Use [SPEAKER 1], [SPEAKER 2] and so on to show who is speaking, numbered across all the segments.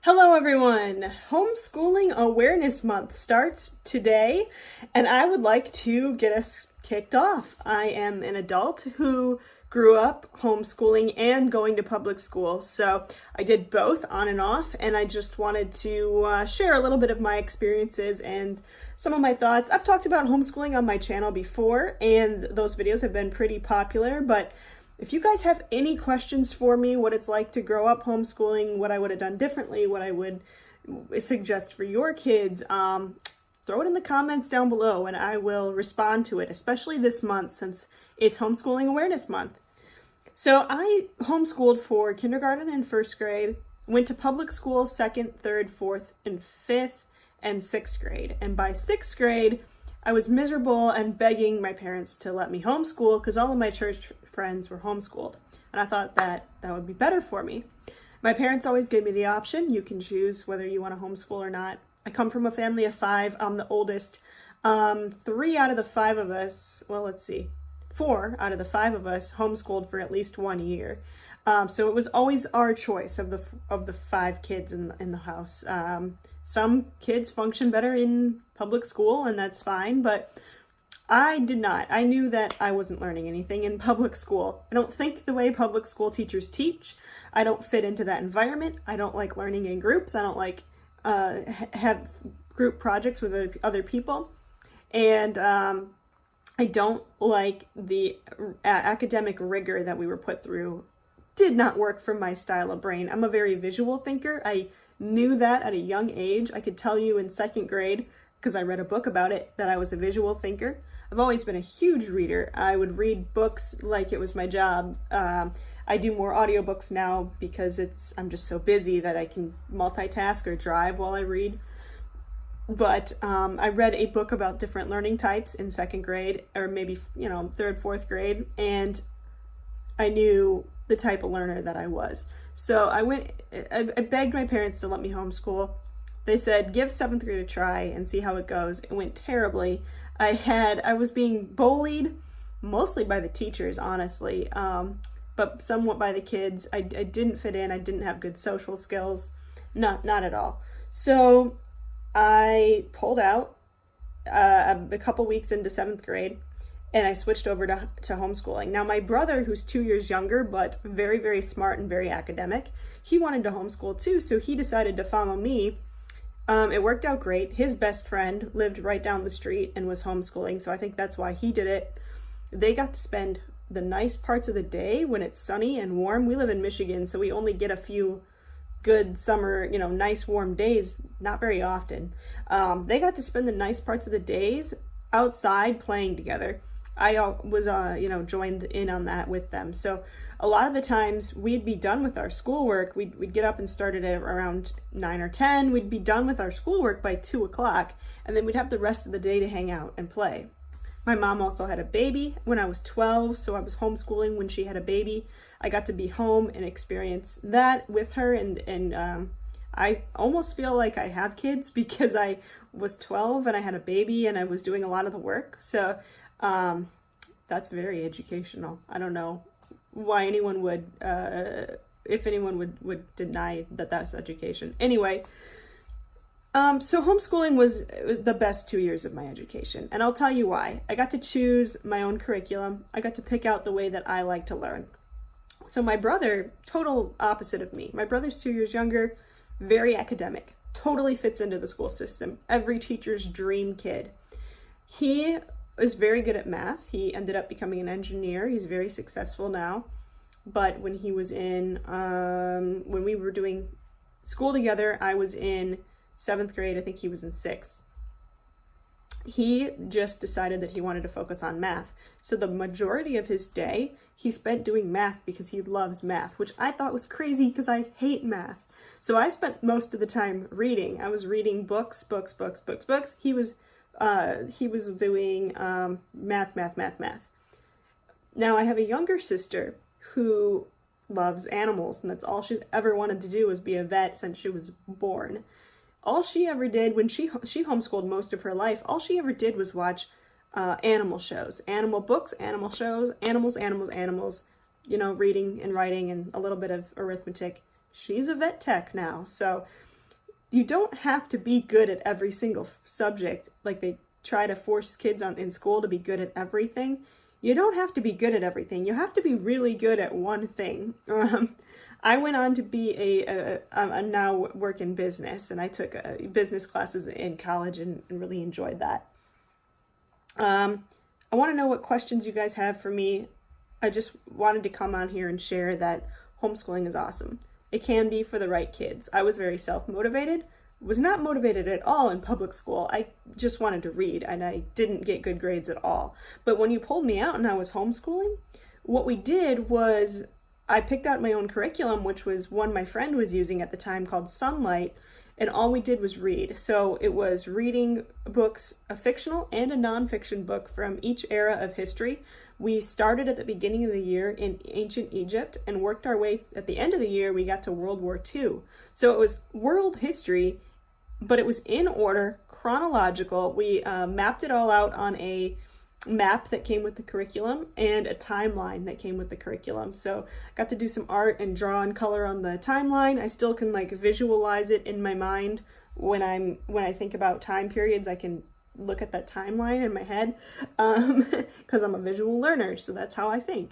[SPEAKER 1] Hello everyone! Homeschooling Awareness Month starts today, and I would like to get us kicked off. I am an adult who grew up homeschooling and going to public school, so I did both on and off, and I just wanted to share a little bit of my experiences and some of my thoughts. I've talked about homeschooling on my channel before, and those videos have been pretty popular, but if you guys have any questions for me, what it's like to grow up homeschooling, what I would have done differently, what I would suggest for your kids, throw it in the comments down below and I will respond to it, especially this month since it's Homeschooling Awareness Month. So I homeschooled for kindergarten and first grade, went to public school 2nd, 3rd, 4th, and 5th, and 6th grade. And by 6th grade, I was miserable and begging my parents to let me homeschool because all of my church friends were homeschooled. And I thought that would be better for me. My parents always gave me the option. You can choose whether you want to homeschool or not. I come from a family of 5. I'm the oldest. 3 out of the 5 of us, well, let's see, 4 out of the 5 of us homeschooled for at least 1 year. So it was always our choice of the 5 kids in the house. Some kids function better in public school, and that's fine, but I did not. I knew that I wasn't learning anything in public school. I don't think the way public school teachers teach. I don't fit into that environment. I don't like learning in groups. I don't like have group projects with other people. And I don't like the academic rigor that we were put through. Did not work for my style of brain. I'm a very visual thinker. I knew that at a young age. I could tell you in 2nd grade, because I read a book about it, that I was a visual thinker. I've always been a huge reader. I would read books like it was my job. I do more audiobooks now because I'm just so busy that I can multitask or drive while I read. But I read a book about different learning types in 2nd grade, or maybe 3rd, 4th grade, and I knew the type of learner that I was. So I begged my parents to let me homeschool. They said, give 7th grade a try and see how it goes. It went terribly. I was being bullied, mostly by the teachers, honestly, but somewhat by the kids. I didn't fit in. I didn't have good social skills. Not at all. So I pulled out a couple weeks into 7th grade, and I switched over to homeschooling. Now, my brother, who's 2 years younger, but very, very smart and very academic, he wanted to homeschool too, so he decided to follow me. It worked out great. His best friend lived right down the street and was homeschooling, so I think that's why he did it. They got to spend the nice parts of the day when it's sunny and warm. We live in Michigan, so we only get a few good summer, nice warm days, not very often. They got to spend the nice parts of the days outside playing together. I was, joined in on that with them. So a lot of the times we'd be done with our schoolwork. We'd get up and start it at around 9 or 10. We'd be done with our schoolwork by 2 o'clock, and then we'd have the rest of the day to hang out and play. My mom also had a baby when I was 12, so I was homeschooling when she had a baby. I got to be home and experience that with her, and I almost feel like I have kids because I was 12 and I had a baby and I was doing a lot of the work. So that's very educational. I don't know why anyone would, if anyone would deny that that's education. Anyway, so homeschooling was the best 2 years of my education, and I'll tell you why. I got to choose my own curriculum. I got to pick out the way that I like to learn. So my brother, total opposite of me. My brother's 2 years younger, very academic, totally fits into the school system. Every teacher's dream kid. He is very good at math. He ended up becoming an engineer. He's very successful now. But when he was when we were doing school together, I was in 7th grade. I think he was in 6th. He just decided that he wanted to focus on math. So the majority of his day, he spent doing math because he loves math, which I thought was crazy because I hate math. So I spent most of the time reading. I was reading books. He was doing math. Now I have a younger sister who loves animals, and that's all she's ever wanted to do was be a vet since she was born. All she ever did when she homeschooled most of her life, all she ever did was watch animal shows, animal books, animal shows, animals, reading and writing and a little bit of arithmetic. She's a vet tech now, so you don't have to be good at every single subject. Like they try to force kids in school to be good at everything. You don't have to be good at everything. You have to be really good at one thing. I went on to be I now work in business, and I took business classes in college and really enjoyed that. I want to know what questions you guys have for me. I just wanted to come on here and share that homeschooling is awesome. It can be for the right kids. I was very self-motivated, was not motivated at all in public school. I just wanted to read, and I didn't get good grades at all. But when you pulled me out and I was homeschooling, what we did was I picked out my own curriculum, which was one my friend was using at the time called Sunlight, and all we did was read. So it was reading books, a fictional and a nonfiction book from each era of history. We started at the beginning of the year in ancient Egypt and worked our way, at the end of the year, we got to World War II. So it was world history, but it was in order, chronological. We mapped it all out on a map that came with the curriculum and a timeline that came with the curriculum. So I got to do some art and draw and color on the timeline. I still can like visualize it in my mind when I think about time periods. I can look at that timeline in my head because I'm a visual learner, so that's how I think.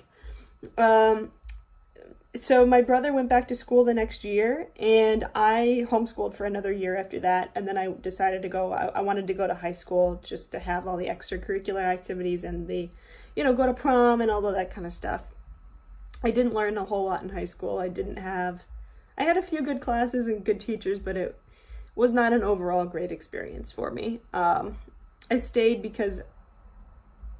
[SPEAKER 1] So my brother went back to school the next year, and I homeschooled for another year after that, and then I decided to go, I wanted to go to high school just to have all the extracurricular activities and the, go to prom and all of that kind of stuff. I didn't learn a whole lot in high school. I had a few good classes and good teachers, but it was not an overall great experience for me. I stayed because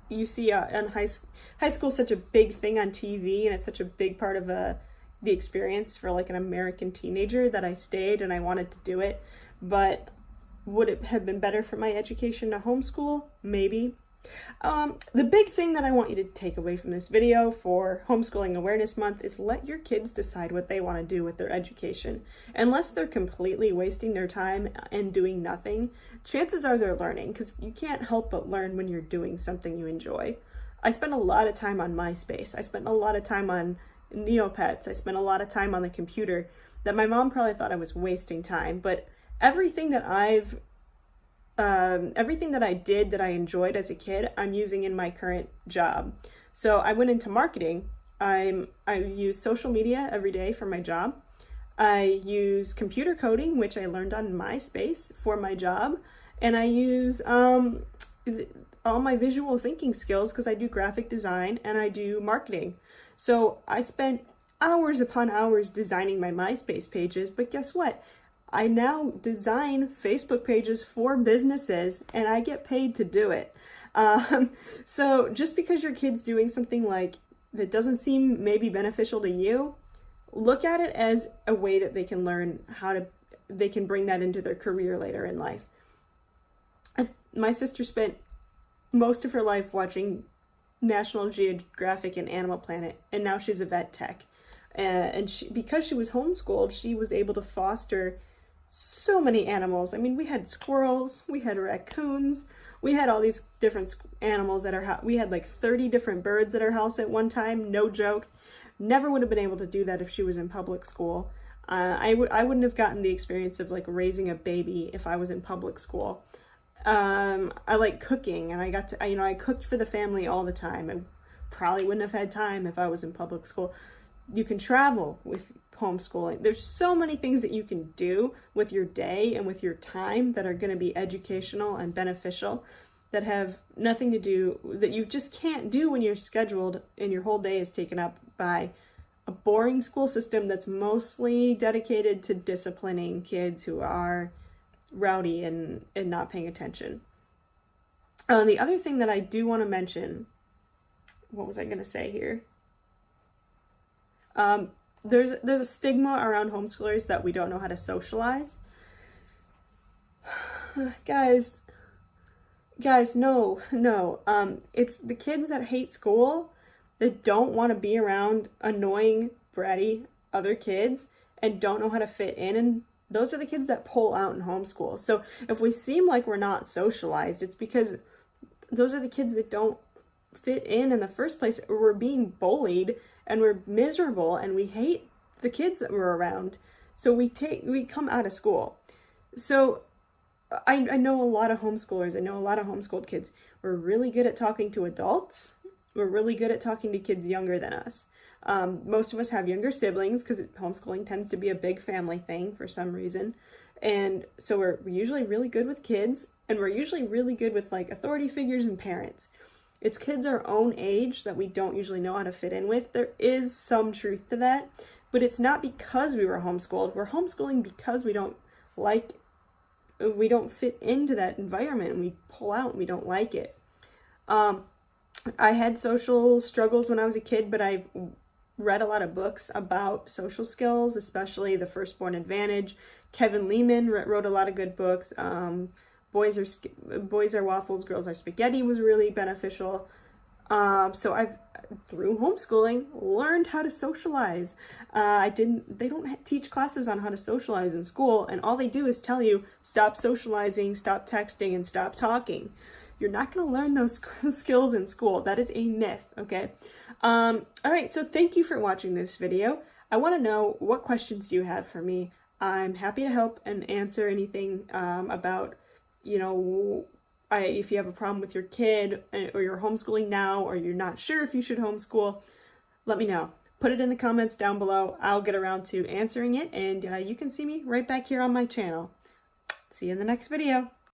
[SPEAKER 1] you see in high school is such a big thing on TV, and it's such a big part of the experience for like an American teenager that I stayed, and I wanted to do it. But would it have been better for my education to homeschool? Maybe. The big thing that I want you to take away from this video for Homeschooling Awareness Month is let your kids decide what they want to do with their education. Unless they're completely wasting their time and doing nothing, chances are they're learning, because you can't help but learn when you're doing something you enjoy. I spent a lot of time on MySpace. I spent a lot of time on Neopets. I spent a lot of time on the computer that my mom probably thought I was wasting time, but everything that I did that I enjoyed as a kid, I'm using in my current job. So I went into marketing. I use social media every day for my job. I use computer coding, which I learned on MySpace, for my job. And I use all my visual thinking skills because I do graphic design and I do marketing. So I spent hours upon hours designing my MySpace pages, but guess what? I now design Facebook pages for businesses, and I get paid to do it. So just because your kid's doing something like that doesn't seem maybe beneficial to you, look at it as a way that they can learn they can bring that into their career later in life. My sister spent most of her life watching National Geographic and Animal Planet, and now she's a vet tech. And because she was homeschooled, she was able to foster so many animals. I mean, we had squirrels, we had raccoons, we had all these different animals at our house. We had like 30 different birds at our house at one time, no joke. Never would have been able to do that if she was in public school. I wouldn't have gotten the experience of like raising a baby if I was in public school. I like cooking, and I cooked for the family all the time. I probably wouldn't have had time if I was in public school. You can travel with homeschooling. There's so many things that you can do with your day and with your time that are going to be educational and beneficial, that have nothing to do, that you just can't do when you're scheduled and your whole day is taken up by a boring school system that's mostly dedicated to disciplining kids who are rowdy and not paying attention. The other thing that I do want to mention, what was I going to say here? There's a stigma around homeschoolers that we don't know how to socialize. Guys, no. It's the kids that hate school, that don't want to be around annoying, bratty other kids and don't know how to fit in, and those are the kids that pull out in homeschool. So if we seem like we're not socialized, it's because those are the kids that don't fit in the first place. We're being bullied and we're miserable and we hate the kids that we're around. So we come out of school. So I know a lot of homeschoolers. I know a lot of homeschooled kids. We're really good at talking to adults. We're really good at talking to kids younger than us. Most of us have younger siblings because homeschooling tends to be a big family thing for some reason. And so we're usually really good with kids, and we're usually really good with like authority figures and parents. It's kids our own age that we don't usually know how to fit in with. There is some truth to that, but it's not because we were homeschooled. We're homeschooling because we don't fit into that environment, and we pull out and we don't like it. I had social struggles when I was a kid, but I've read a lot of books about social skills, especially The Firstborn Advantage. Kevin Leman wrote a lot of good books. Boys Are Waffles, Girls Are Spaghetti was really beneficial. So I've, through homeschooling, learned how to socialize. They don't teach classes on how to socialize in school, and all they do is tell you, stop socializing, stop texting, and stop talking. You're not going to learn those skills in school. That is a myth, okay? All right, so thank you for watching this video. I want to know, what questions do you have for me? I'm happy to help and answer anything about, if you have a problem with your kid, or you're homeschooling now, or you're not sure if you should homeschool, let me know. Put it in the comments down below. I'll get around to answering it, and you can see me right back here on my channel. See you in the next video.